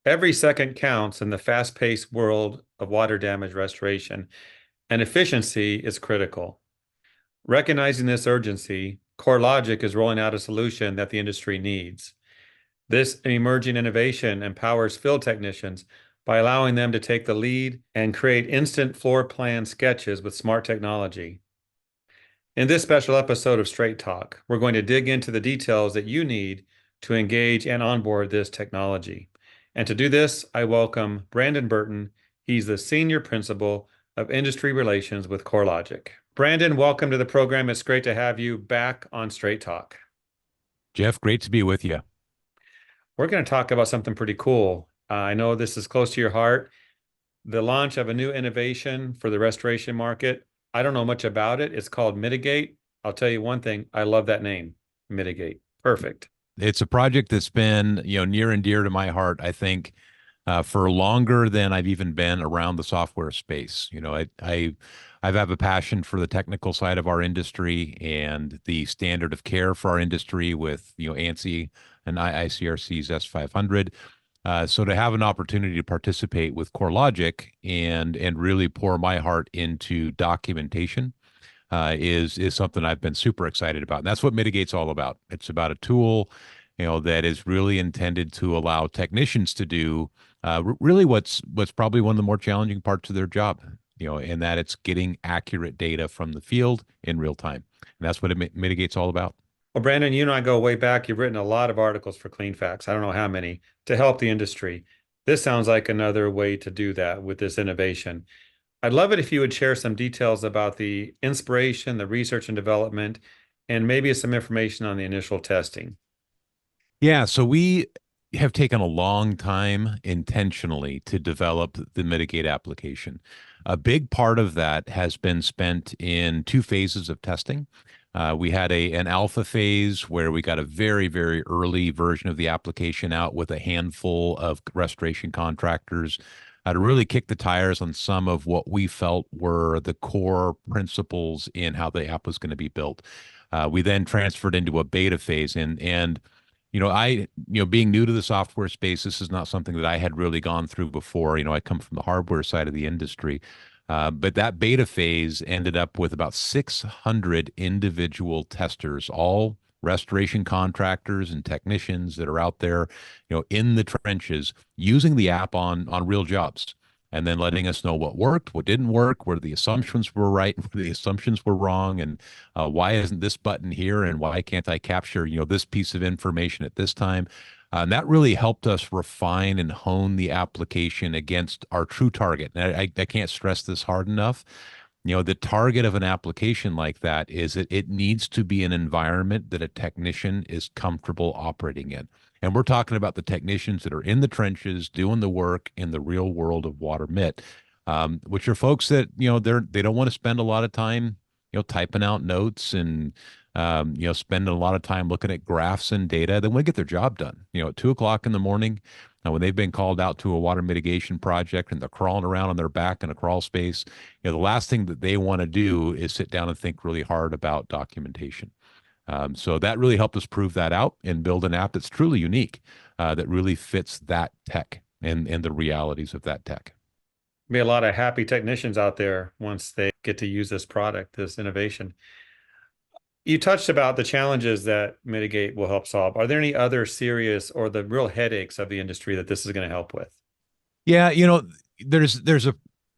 Every second counts in the fast-paced world of water damage restoration, and efficiency is critical. Recognizing this urgency, CoreLogic is rolling out a solution that the industry needs. This emerging innovation empowers field technicians by allowing them to take the lead and create instant floor plan sketches with smart technology. In this special episode of Straight Talk, we're going to dig into the details that you need to engage and onboard this technology. And to do this, I welcome Brandon Burton. He's the Senior Principal of Industry Relations with CoreLogic. Brandon, welcome to the program. It's great to have you back on Straight Talk. Jeff, great to be with you. We're going to talk about something pretty cool. I know this is close to your heart. The launch of a new innovation for the restoration market. I don't know much about it. It's called Mitigate. I'll tell you one thing. I love that name, Mitigate. Perfect. It's a project that's been, near and dear to my heart, I think, for longer than I've even been around the software space. I have a passion for the technical side of our industry and the standard of care for our industry with, ANSI and ICRC's S500. So to have an opportunity to participate with CoreLogic and really pour my heart into documentation is something I've been super excited about. And that's what Mitigate's all about. It's about a tool, that is really intended to allow technicians to do really what's probably one of the more challenging parts of their job, in that it's getting accurate data from the field in real time. And that's what Mitigate's all about. Well, Brandon, you and I go way back. You've written a lot of articles for Cleanfax. I don't know how many to help the industry. This sounds like another way to do that with this innovation. I'd love it if you would share some details about the inspiration, the research and development, and maybe some information on the initial testing. Yeah, so we have taken a long time intentionally to develop the Mitigate application. A big part of that has been spent in two phases of testing. We had an alpha phase where we got a very, very early version of the application out with a handful of restoration contractors to really kick the tires on some of what we felt were the core principles in how the app was going to be built. We then transferred into a beta phase, and being new to the software space, this is not something that I had really gone through before. I come from the hardware side of the industry. But that beta phase ended up with about 600 individual testers, all restoration contractors and technicians that are out there, in the trenches using the app on real jobs, and then letting us know what worked, what didn't work, where the assumptions were right, where the assumptions were wrong, and why isn't this button here, and why can't I capture, this piece of information at this time. And that really helped us refine and hone the application against our true target. And I can't stress this hard enough. The target of an application like that is that it needs to be an environment that a technician is comfortable operating in. And we're talking about the technicians that are in the trenches doing the work in the real world of water mit, which are folks that, they don't want to spend a lot of time, typing out notes and spending a lot of time looking at graphs and data. They want to get their job done. At 2 o'clock in the morning, when they've been called out to a water mitigation project and they're crawling around on their back in a crawl space, the last thing that they want to do is sit down and think really hard about documentation. So that really helped us prove that out and build an app that's truly unique, that really fits that tech and the realities of that tech. Be a lot of happy technicians out there once they get to use this product, this innovation. You touched about the challenges that Mitigate will help solve. Are there any other serious or the real headaches of the industry that this is going to help with? Yeah, there's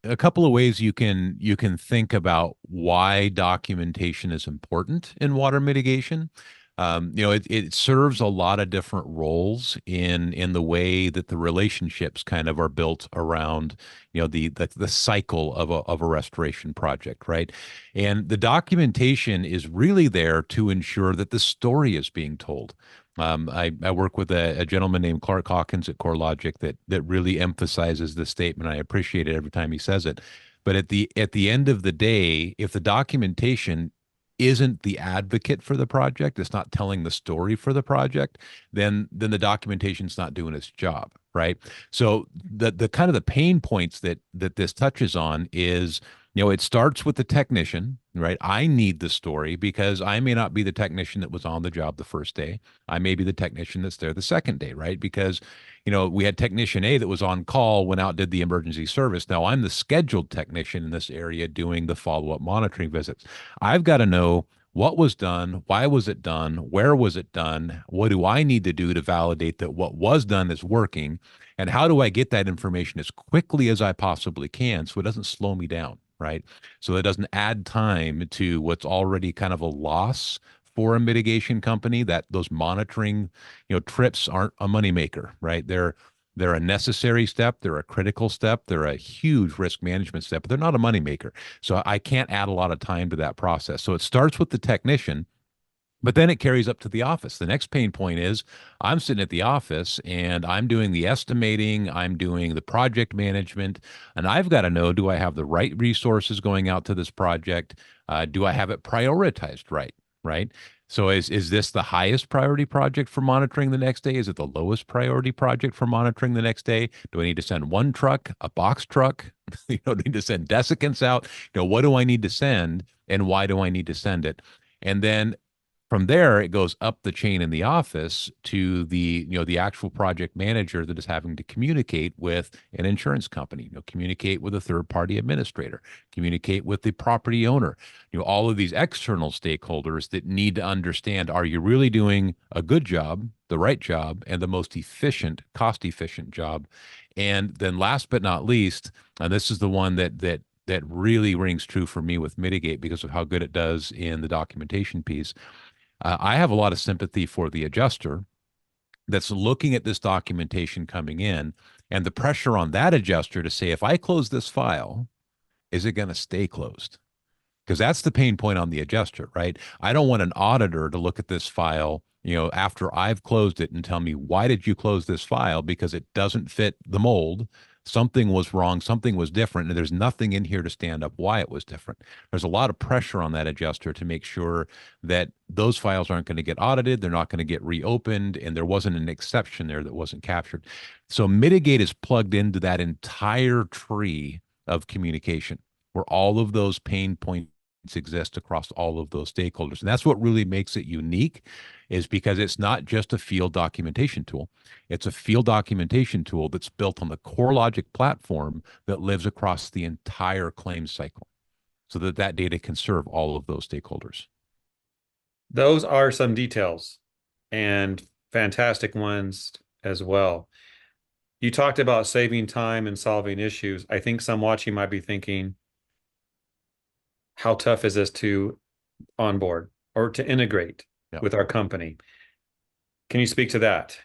a couple of ways you can think about why documentation is important in water mitigation. It serves a lot of different roles in the way that the relationships kind of are built around, the cycle of a restoration project, right? And the documentation is really there to ensure that the story is being told. I work with a gentleman named Clark Hawkins at CoreLogic that really emphasizes this statement. I appreciate it every time he says it. But at the end of the day, if the documentation isn't the advocate for the project, it's not telling the story for the project, then the documentation's not doing its job, right? So the kind of the pain points that this touches on is, it starts with the technician right? I need the story because I may not be the technician that was on the job the first day. I may be the technician that's there the second day, right? Because, we had technician A that was on call, went out, did the emergency service. Now I'm the scheduled technician in this area doing the follow-up monitoring visits. I've got to know what was done, why was it done, where was it done, what do I need to do to validate that what was done is working, and how do I get that information as quickly as I possibly can so it doesn't slow me down, right? So it doesn't add time to what's already kind of a loss for a mitigation company. That those monitoring, trips aren't a moneymaker, right? They're a necessary step, they're a critical step, they're a huge risk management step, but they're not a moneymaker. So I can't add a lot of time to that process. So it starts with the technician, but then it carries up to the office. The next pain point is I'm sitting at the office and I'm doing the estimating, I'm doing the project management, and I've got to know, do I have the right resources going out to this project? Do I have it prioritized right? Right. So is this the highest priority project for monitoring the next day? Is it the lowest priority project for monitoring the next day? Do I need to send one truck, a box truck? Do I need to send desiccants out? What do I need to send and why do I need to send it? And then from there, it goes up the chain in the office to the actual project manager that is having to communicate with an insurance company, communicate with a third party administrator, communicate with the property owner, all of these external stakeholders that need to understand, are you really doing a good job, the right job, and the most efficient, cost efficient job? And then last but not least, and this is the one that really rings true for me with Mitigate because of how good it does in the documentation piece. I have a lot of sympathy for the adjuster that's looking at this documentation coming in and the pressure on that adjuster to say, if I close this file, is it going to stay closed? Because that's the pain point on the adjuster, right? I don't want an auditor to look at this file, after I've closed it and tell me, why did you close this file? Because it doesn't fit the mold. Something was wrong, something was different, and there's nothing in here to stand up why it was different. There's a lot of pressure on that adjuster to make sure that those files aren't going to get audited, they're not going to get reopened, and there wasn't an exception there that wasn't captured. So Mitigate is plugged into that entire tree of communication where all of those pain points exist across all of those stakeholders. And that's what really makes it unique, is because it's not just a field documentation tool. It's a field documentation tool that's built on the CoreLogic platform that lives across the entire claims cycle so that that data can serve all of those stakeholders. Those are some details and fantastic ones as well. You talked about saving time and solving issues. I think some watching might be thinking, how tough is this to onboard or to integrate Yeah. with our company? Can you speak to that?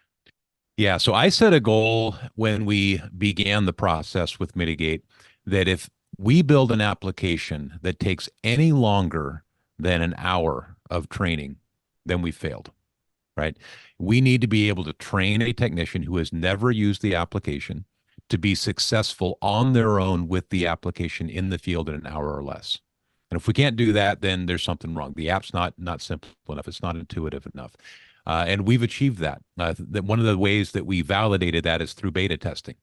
Yeah, so I set a goal when we began the process with Mitigate that if we build an application that takes any longer than an hour of training, then we failed, right? We need to be able to train a technician who has never used the application to be successful on their own with the application in the field in an hour or less. And if we can't do that, then there's something wrong. The app's not simple enough. It's not intuitive enough. And we've achieved that. That one of the ways that we validated that is through beta testing,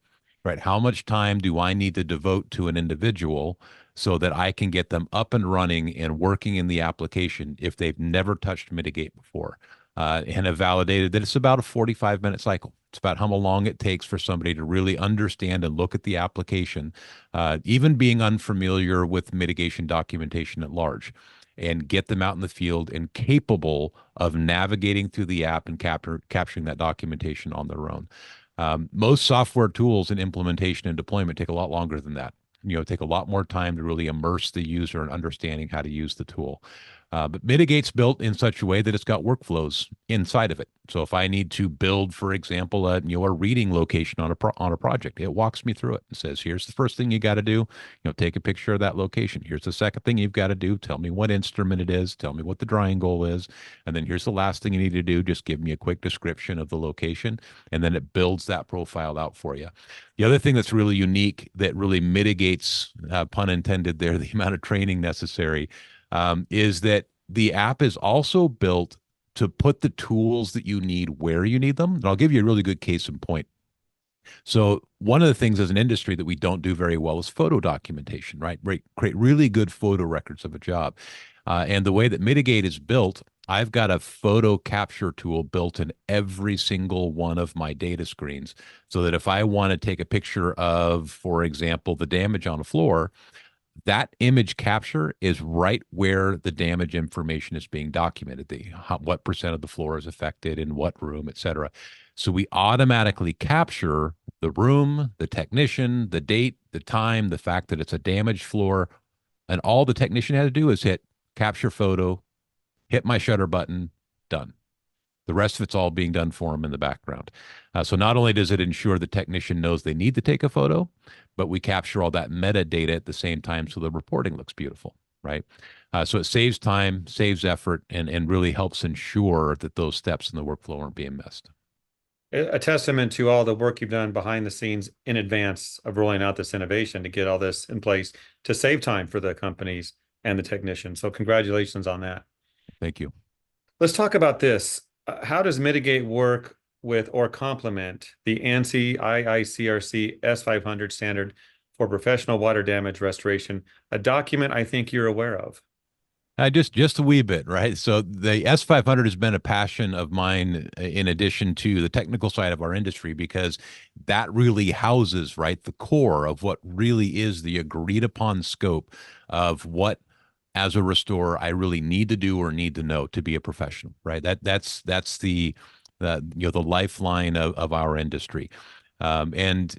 right? How much time do I need to devote to an individual so that I can get them up and running and working in the application if they've never touched Mitigate before? And have validated that it's about a 45-minute cycle. It's about how long it takes for somebody to really understand and look at the application, even being unfamiliar with mitigation documentation at large, and get them out in the field and capable of navigating through the app and capturing that documentation on their own. Most software tools and implementation and deployment take a lot longer than that. Take a lot more time to really immerse the user in understanding how to use the tool. But Mitigate's built in such a way that it's got workflows inside of it. So if I need to build, for example, a reading location on a project, it walks me through it and says, here's the first thing you got to do, take a picture of that location. Here's the second thing you've got to do. Tell me what instrument it is. Tell me what the drying goal is. And then here's the last thing you need to do. Just give me a quick description of the location. And then it builds that profile out for you. The other thing that's really unique that really mitigates, pun intended there, the amount of training necessary, is that the app is also built to put the tools that you need where you need them. And I'll give you a really good case in point. So one of the things as an industry that we don't do very well is photo documentation, right? Create really good photo records of a job. And the way that Mitigate is built, I've got a photo capture tool built in every single one of my data screens so that if I want to take a picture of, for example, the damage on a floor, that image capture is right where the damage information is being documented, what percent of the floor is affected in what room, et cetera. So we automatically capture the room, the technician, the date, the time, the fact that it's a damaged floor, and all the technician had to do is hit capture photo, hit my shutter button, done. The rest of it's all being done for them in the background. So not only does it ensure the technician knows they need to take a photo, but we capture all that metadata at the same time so the reporting looks beautiful, right? So it saves time, saves effort, and really helps ensure that those steps in the workflow aren't being missed. A testament to all the work you've done behind the scenes in advance of rolling out this innovation to get all this in place to save time for the companies and the technicians. So congratulations on that. Thank you. Let's talk about this. How does Mitigate work with or complement the ANSI IICRC S500 standard for professional water damage restoration, a document I think you're aware of? Just a wee bit, right? So the S500 has been a passion of mine in addition to the technical side of our industry because that really houses, right, the core of what really is the agreed upon scope of what as a restorer I really need to do or need to know to be a professional, right? That's the lifeline of our industry. And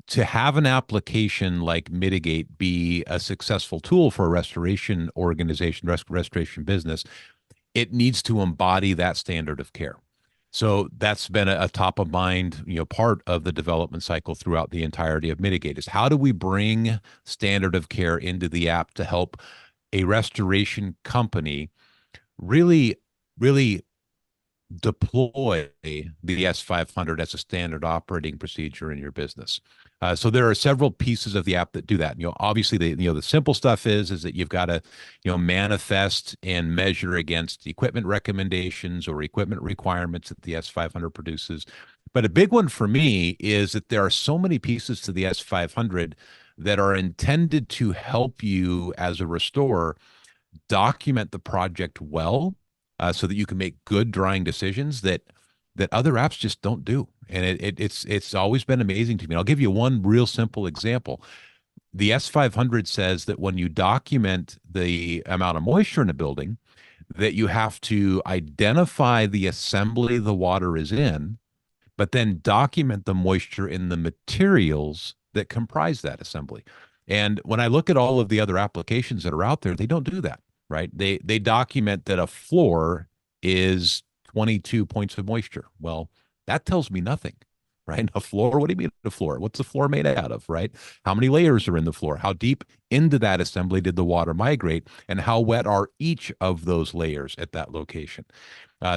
to have an application like Mitigate be a successful tool for a restoration organization, restoration business, it needs to embody that standard of care. So that's been a top of mind, part of the development cycle throughout the entirety of Mitigate is how do we bring standard of care into the app to help a restoration company really, really deploy the S500 as a standard operating procedure in your business. So there are several pieces of the app that do that. Obviously the simple stuff is that you've got to, manifest and measure against equipment recommendations or equipment requirements that the S500 produces. But a big one for me is that there are so many pieces to the S500 that are intended to help you as a restorer document the project well so that you can make good drying decisions that other apps just don't do. And it's always been amazing to me. I'll give you one real simple example. The S500 says that when you document the amount of moisture in a building, that you have to identify the assembly the water is in, but then document the moisture in the materials that comprise that assembly. And when I look at all of the other applications that are out there, they don't do that, right? They document that a floor is 22 points of moisture. Well, that tells me nothing, right? A floor, what do you mean a floor? What's the floor made out of, right? How many layers are in the floor? How deep into that assembly did the water migrate? And how wet are each of those layers at that location?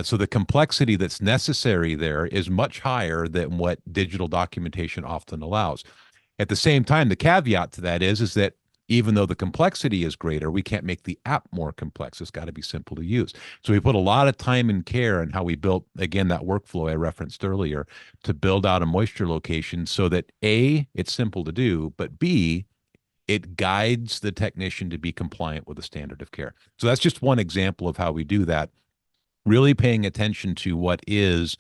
So the complexity that's necessary there is much higher than what digital documentation often allows. At the same time, the caveat to that is that even though the complexity is greater, we can't make the app more complex. It's got to be simple to use. So we put a lot of time and care in how we built, again, that workflow I referenced earlier to build out a moisture location so that A, it's simple to do, but B, it guides the technician to be compliant with the standard of care. So that's just one example of how we do that, really paying attention to what is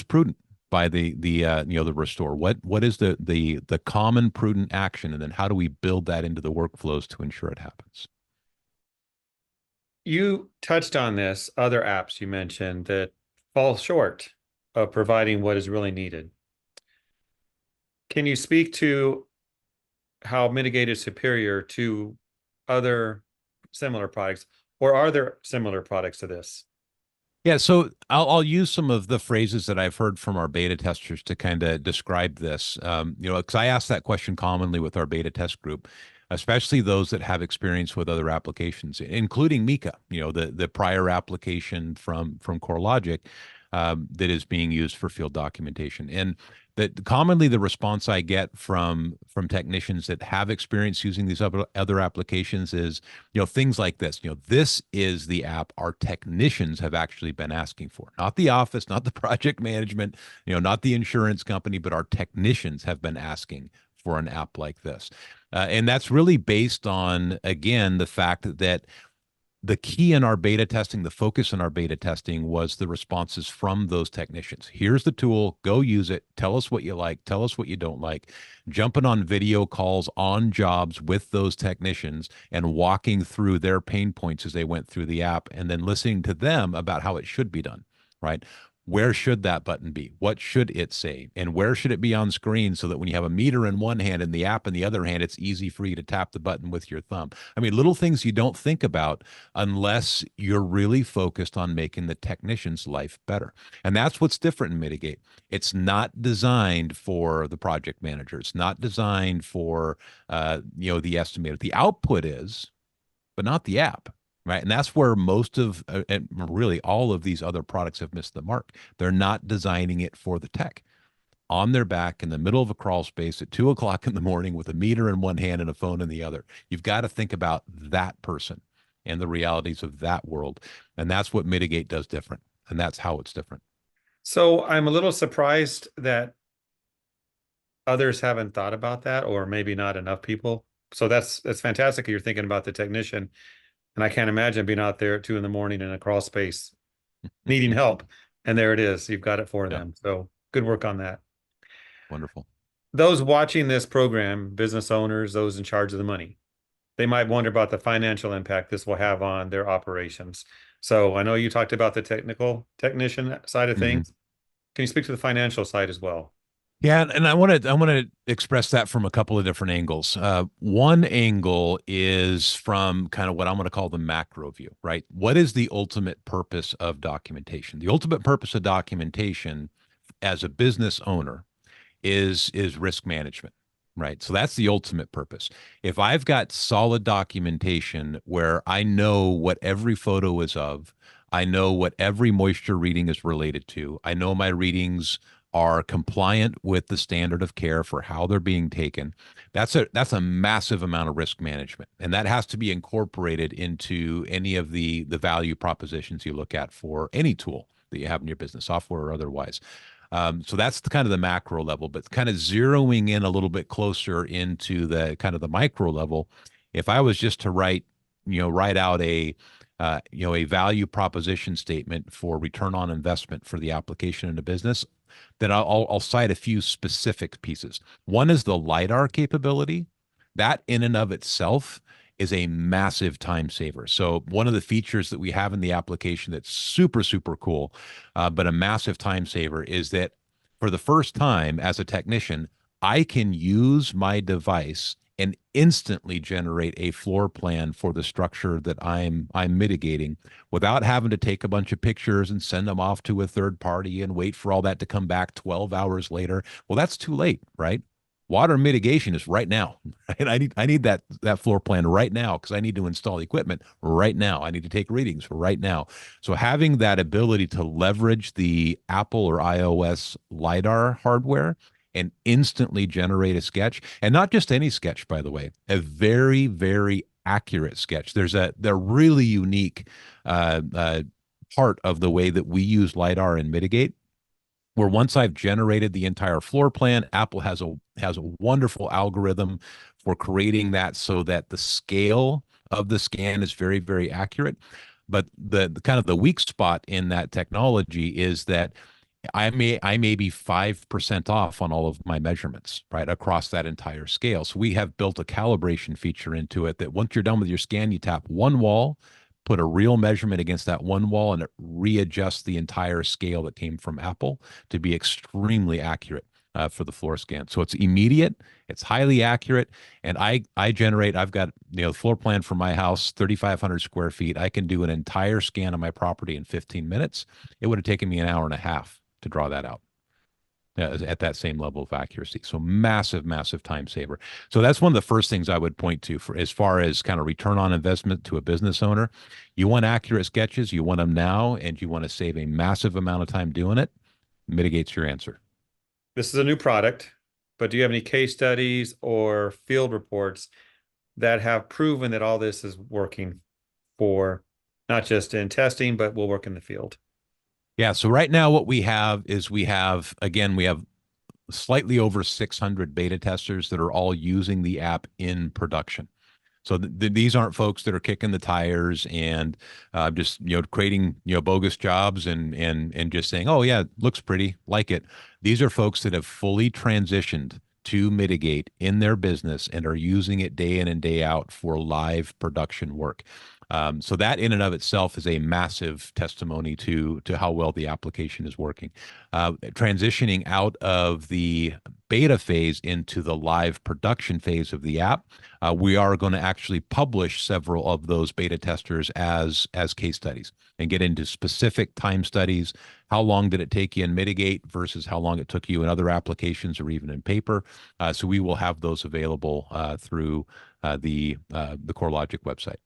prudent by the restore. What is the common prudent action, and then how do we build that into the workflows to ensure it happens? You touched on this, other apps you mentioned that fall short of providing what is really needed. Can you speak to how Mitigate is superior to other similar products, or are there similar products to this? Yeah, so I'll use some of the phrases that I've heard from our beta testers to kind of describe this. Because I ask that question commonly with our beta test group, especially those that have experience with other applications, including Mika. The prior application from CoreLogic. that is being used for field documentation. And that commonly the response I get from technicians that have experience using these other applications is, things like this. This is the app our technicians have actually been asking for, not the office, not the project management, not the insurance company, but our technicians have been asking for an app like this. And that's really based on, again, the fact that the key in our beta testing, the focus in our beta testing was the responses from those technicians. Here's the tool, go use it. Tell us what you like, tell us what you don't like. Jumping on video calls on jobs with those technicians and walking through their pain points as they went through the app, and then listening to them about how it should be done, right? Where should that button be? What should it say? And where should it be on screen so that when you have a meter in one hand and the app in the other hand, it's easy for you to tap the button with your thumb? I mean, little things you don't think about unless you're really focused on making the technician's life better. And that's what's different in Mitigate. It's not designed for the project manager. It's not designed for, the estimator. The output is, but not the app. Right. And that's where most of, and really all of these other products have missed the mark. They're not designing it for the tech on their back in the middle of a crawl space at 2 o'clock in the morning with a meter in one hand and a phone in the other. You've got to think about that person and the realities of that world. And that's what Mitigate does different. And that's how it's different. So I'm a little surprised that others haven't thought about that, or maybe not enough people. So that's fantastic. You're thinking about the technician. And I can't imagine being out there at 2 in the morning in a crawl space needing help. And there it is. You've got it for Yeah. them. So good work on that. Wonderful. Those watching this program, business owners, those in charge of the money, they might wonder about the financial impact this will have on their operations. So I know you talked about the technician side of Mhm. things. Can you speak to the financial side as well? Yeah, and I want to express that from a couple of different angles. One angle is from kind of what I'm going to call the macro view, right? What is the ultimate purpose of documentation? The ultimate purpose of documentation as a business owner is risk management, right? So that's the ultimate purpose. If I've got solid documentation where I know what every photo is of, I know what every moisture reading is related to, I know my readings are compliant with the standard of care for how they're being taken. That's a massive amount of risk management, and that has to be incorporated into any of the value propositions you look at for any tool that you have in your business, software or otherwise. So that's kind of the macro level, but kind of zeroing in a little bit closer into the kind of the micro level. If I was just to write out a value proposition statement for return on investment for the application in a business, then I'll cite a few specific pieces. One is the LiDAR capability. That in and of itself is a massive time saver. So one of the features that we have in the application that's super, super cool, but a massive time saver is that for the first time as a technician, I can use my device and instantly generate a floor plan for the structure that I'm mitigating without having to take a bunch of pictures and send them off to a third party and wait for all that to come back 12 hours later. Well, that's too late, right? Water mitigation is right now. Right? I need that floor plan right now because I need to install equipment right now. I need to take readings right now. So having that ability to leverage the Apple or iOS LiDAR hardware and instantly generate a sketch, and not just any sketch, by the way, a very, very accurate sketch. They're really unique part of the way that we use LiDAR and Mitigate, where once I've generated the entire floor plan, Apple has a wonderful algorithm for creating that so that the scale of the scan is very, very accurate. But the kind of the weak spot in that technology is that I may be 5% off on all of my measurements, right, across that entire scale. So we have built a calibration feature into it that once you're done with your scan, you tap one wall, put a real measurement against that one wall, and it readjusts the entire scale that came from Apple to be extremely accurate for the floor scan. So it's immediate, it's highly accurate, and I've got the floor plan for my house, 3,500 square feet. I can do an entire scan of my property in 15 minutes. It would have taken me an hour and a half to draw that out. at that same level of accuracy. So massive, massive time saver. So that's one of the first things I would point to for as far as kind of return on investment to a business owner. You want accurate sketches, you want them now, and you want to save a massive amount of time doing it. Mitigate's your answer. This is a new product, but do you have any case studies or field reports that have proven that all this is working for not just in testing, but will work in the field? Yeah. So right now, what we have is we have slightly over 600 beta testers that are all using the app in production. So these aren't folks that are kicking the tires and just creating bogus jobs and just saying, oh yeah, looks pretty, like it. These are folks that have fully transitioned to Mitigate in their business and are using it day in and day out for live production work. So that in and of itself is a massive testimony to how well the application is working. Transitioning out of the beta phase into the live production phase of the app, we are going to actually publish several of those beta testers as case studies and get into specific time studies. How long did it take you in Mitigate versus how long it took you in other applications or even in paper? So we will have those available through the CoreLogic website.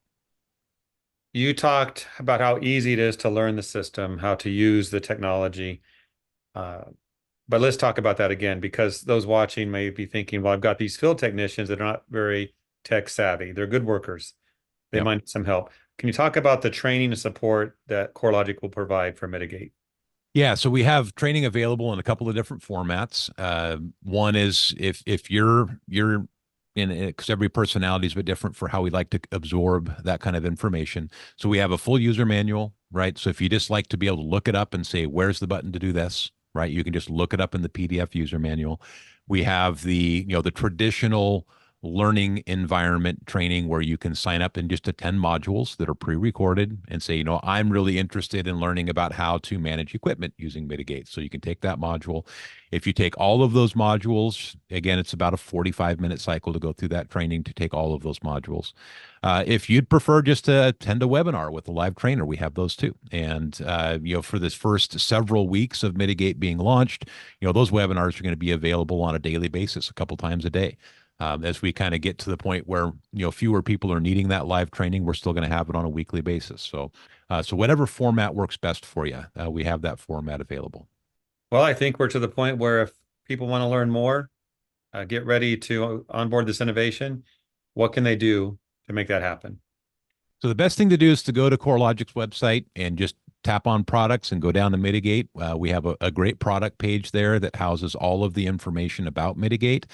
You talked about how easy it is to learn the system, how to use the technology. But let's talk about that again, because those watching may be thinking, well, I've got these field technicians that are not very tech savvy. They're good workers. They Yep. might need some help. Can you talk about the training and support that CoreLogic will provide for Mitigate? Yeah, so we have training available in a couple of different formats. One is if you're in it, because every personality is a bit different for how we like to absorb that kind of information. So we have a full user manual, right? So if you just like to be able to look it up and say, where's the button to do this, right? You can just look it up in the PDF user manual. We have the traditional learning environment training where you can sign up and just attend modules that are pre-recorded and say, I'm really interested in learning about how to manage equipment using Mitigate. So you can take that module. If you take all of those modules, again, it's about a 45-minute cycle to go through that training to take all of those modules. If you'd prefer just to attend a webinar with a live trainer, we have those too. And, for this first several weeks of Mitigate being launched, those webinars are going to be available on a daily basis, a couple times a day. As we kind of get to the point where fewer people are needing that live training, we're still going to have it on a weekly basis. So whatever format works best for you, we have that format available. Well, I think we're to the point where if people want to learn more, get ready to onboard this innovation. What can they do to make that happen? So the best thing to do is to go to CoreLogic's website and just tap on products and go down to Mitigate. We have a great product page there that houses all of the information about Mitigate,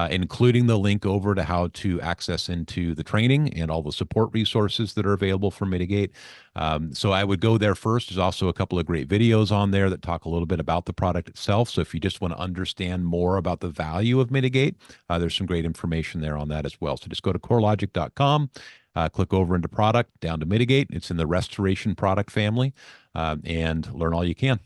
including the link over to how to access into the training and all the support resources that are available for Mitigate. So I would go there first. There's also a couple of great videos on there that talk a little bit about the product itself. So if you just want to understand more about the value of Mitigate, there's some great information there on that as well. So just go to CoreLogic.com. Click over into product, down to Mitigate. It's in the restoration product family, and learn all you can.